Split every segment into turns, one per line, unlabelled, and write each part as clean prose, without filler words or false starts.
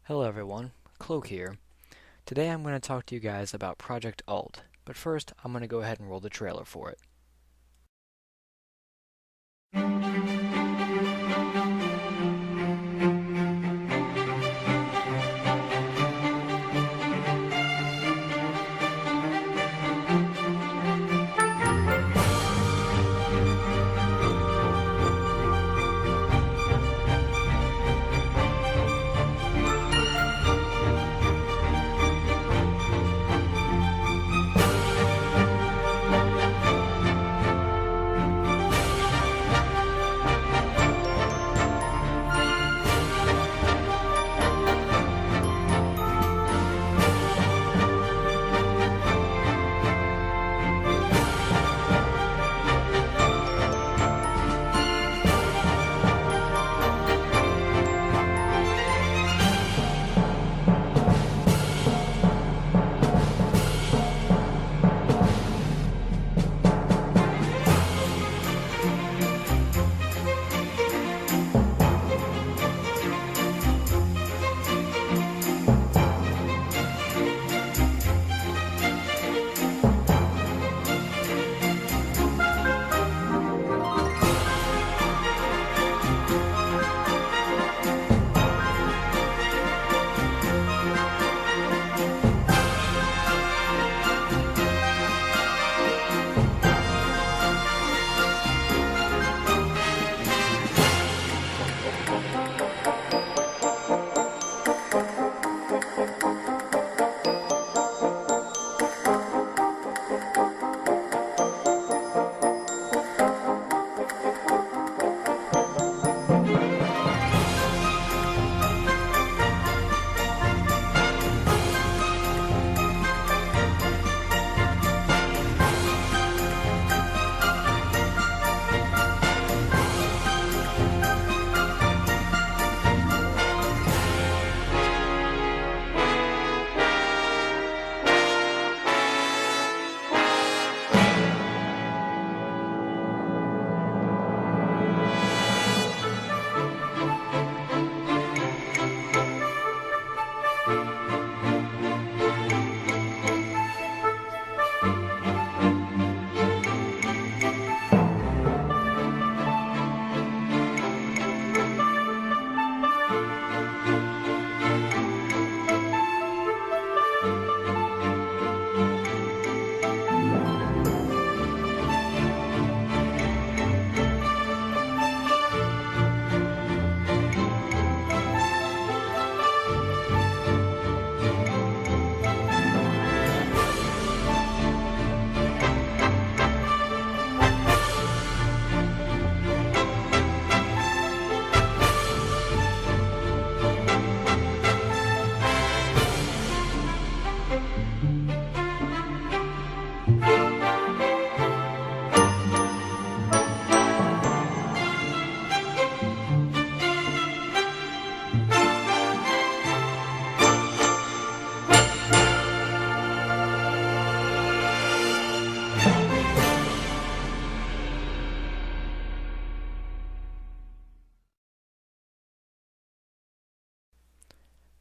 Hello everyone, Cloak here. Today I'm going to talk to you guys about Project Alt, but first I'm going to go ahead and roll the trailer for it.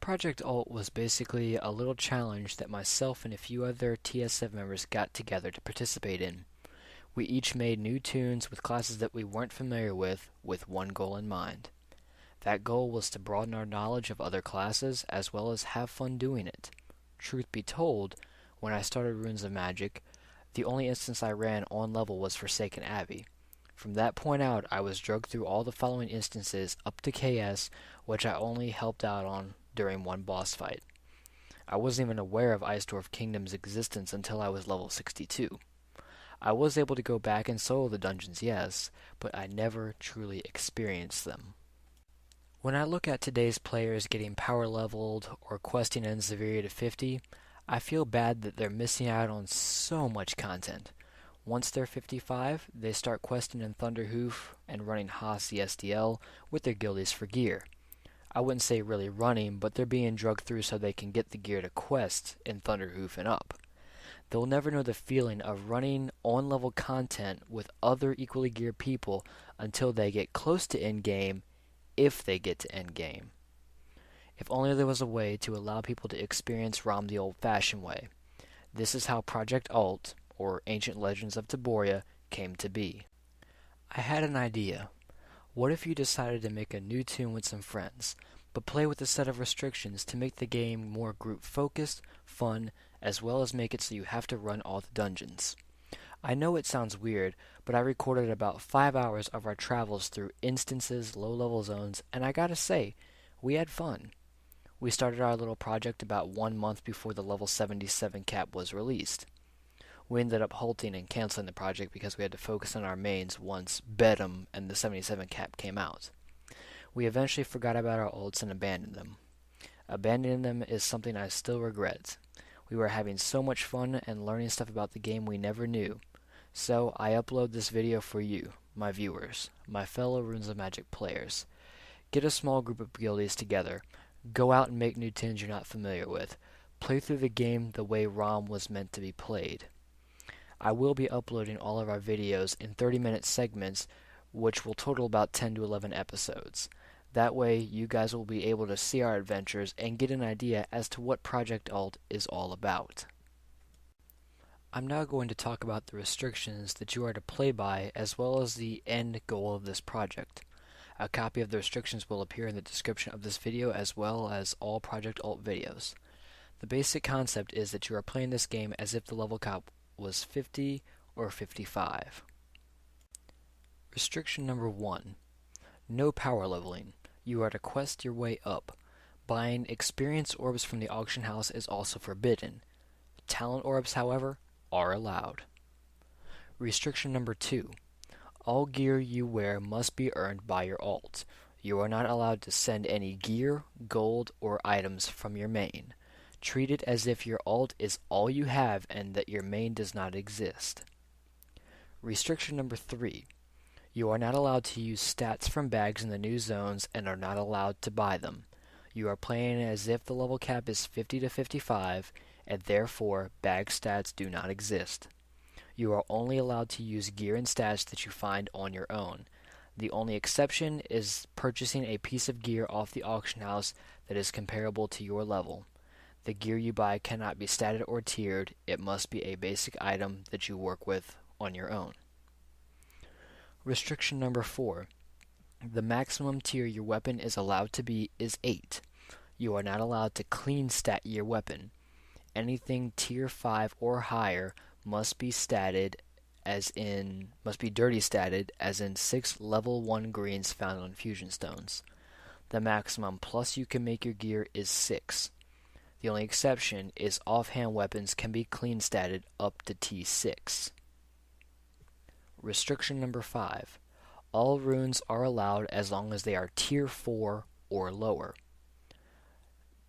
Project Alt was basically a little challenge that myself and a few other TSF members got together to participate in. We each made new tunes with classes that we weren't familiar with one goal in mind. That goal was to broaden our knowledge of other classes as well as have fun doing it. Truth be told, when I started Runes of Magic, the only instance I ran on level was Forsaken Abbey. From that point out, I was drugged through all the following instances up to KS, which I only helped out on during one boss fight. I wasn't even aware of Icedwarf Kingdom's existence until I was level 62. I was able to go back and solo the dungeons, yes, but I never truly experienced them. When I look at today's players getting power leveled or questing in Severia to 50, I feel bad that they're missing out on so much content. Once they're 55, they start questing in Thunderhoof and running Haas the SDL with their guildies for gear. I wouldn't say really running, but they're being drugged through so they can get the gear to quest in Thunderhoof and up. They'll never know the feeling of running on-level content with other equally geared people until they get close to endgame, if they get to endgame. If only there was a way to allow people to experience ROM the old-fashioned way. This is how Project Alt, or Ancient Legends of Taboria, came to be. I had an idea. What if you decided to make a new tune with some friends, but play with a set of restrictions to make the game more group-focused, fun, as well as make it so you have to run all the dungeons? I know it sounds weird, but I recorded about 5 hours of our travels through instances, low-level zones, and I gotta say, we had fun. We started our little project about 1 month before the level 77 cap was released. We ended up halting and canceling the project because we had to focus on our mains once Bedlam and the 77 cap came out. We eventually forgot about our ults and abandoned them. Abandoning them is something I still regret. We were having so much fun and learning stuff about the game we never knew. So I upload this video for you, my viewers, my fellow Runes of Magic players. Get a small group of guildies together. Go out and make new tunes you're not familiar with. Play through the game the way ROM was meant to be played. I will be uploading all of our videos in 30-minute segments, which will total about 10 to 11 episodes. That way, you guys will be able to see our adventures and get an idea as to what Project Alt is all about. I'm now going to talk about the restrictions that you are to play by, as well as the end goal of this project. A copy of the restrictions will appear in the description of this video, as well as all Project Alt videos. The basic concept is that you are playing this game as if the level cap was 50 or 55. Restriction number 1. No power leveling. You are to quest your way up. Buying experience orbs from the auction house is also forbidden. Talent orbs, however, are allowed. Restriction number 2. All gear you wear must be earned by your alt. You are not allowed to send any gear, gold, or items from your main. Treat it as if your alt is all you have and that your main does not exist. Restriction number 3. You are not allowed to use stats from bags in the new zones and are not allowed to buy them. You are playing as if the level cap is 50 to 55, and therefore bag stats do not exist. You are only allowed to use gear and stats that you find on your own. The only exception is purchasing a piece of gear off the auction house that is comparable to your level. The gear you buy cannot be statted or tiered. It must be a basic item that you work with on your own. Restriction number 4. The maximum tier your weapon is allowed to be is 8. You are not allowed to clean stat your weapon. Anything tier 5 or higher must be dirty statted as in 6 level 1 greens found on fusion stones. The maximum plus you can make your gear is 6. The only exception is offhand weapons can be clean statted up to T6. Restriction number 5. All runes are allowed as long as they are tier 4 or lower.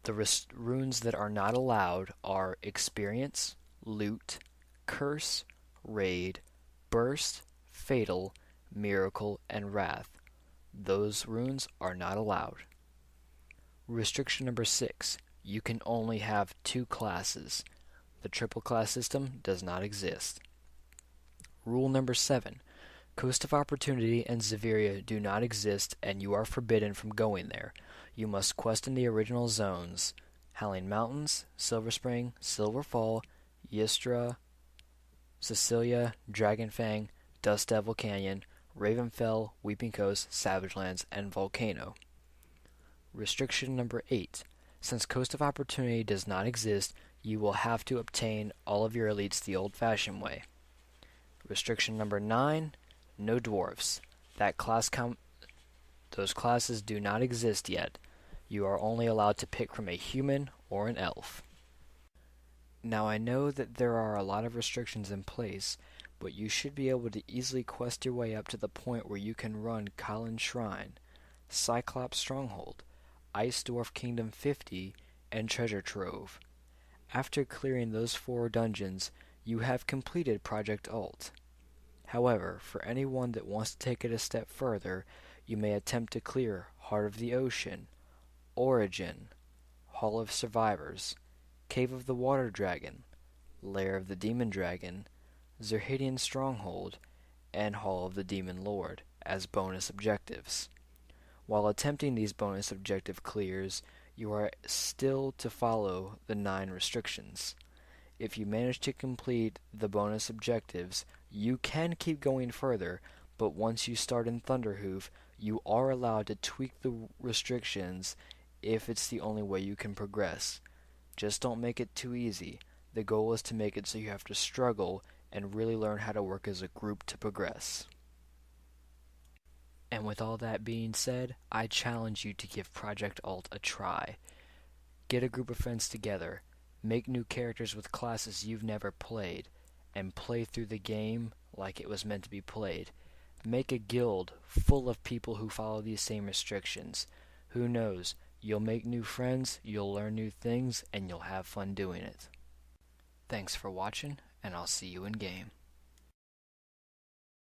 The runes that are not allowed are experience, loot, curse, raid, burst, fatal, miracle, and wrath. Those runes are not allowed. Restriction number 6. You can only have 2 classes. The triple class system does not exist. Rule number 7. Coast of Opportunity and Zaviria do not exist, and you are forbidden from going there. You must quest in the original zones: Howling Mountains, Silver Spring, Silver Fall, Ystra, Cecilia, Dragonfang, Dust Devil Canyon, Ravenfell, Weeping Coast, Savage Lands, and Volcano. Restriction number 8. Since Coast of Opportunity does not exist, you will have to obtain all of your elites the old-fashioned way. Restriction number 9. No dwarfs. Those classes do not exist yet. You are only allowed to pick from a human or an elf. Now I know that there are a lot of restrictions in place, but you should be able to easily quest your way up to the point where you can run Kalin Shrine, Cyclops Stronghold, Ice Dwarf Kingdom 50, and Treasure Trove. After clearing those 4 dungeons, you have completed Project Alt. However, for anyone that wants to take it a step further, you may attempt to clear Heart of the Ocean, Origin, Hall of Survivors, Cave of the Water Dragon, Lair of the Demon Dragon, Zerhadian Stronghold, and Hall of the Demon Lord as bonus objectives. While attempting these bonus objective clears, you are still to follow the 9 restrictions. If you manage to complete the bonus objectives, you can keep going further, but once you start in Thunderhoof, you are allowed to tweak the restrictions if it's the only way you can progress. Just don't make it too easy. The goal is to make it so you have to struggle and really learn how to work as a group to progress. And with all that being said, I challenge you to give Project Alt a try. Get a group of friends together, make new characters with classes you've never played, and play through the game like it was meant to be played. Make a guild full of people who follow these same restrictions. Who knows, you'll make new friends, you'll learn new things, and you'll have fun doing it. Thanks for watching, and I'll see you in game.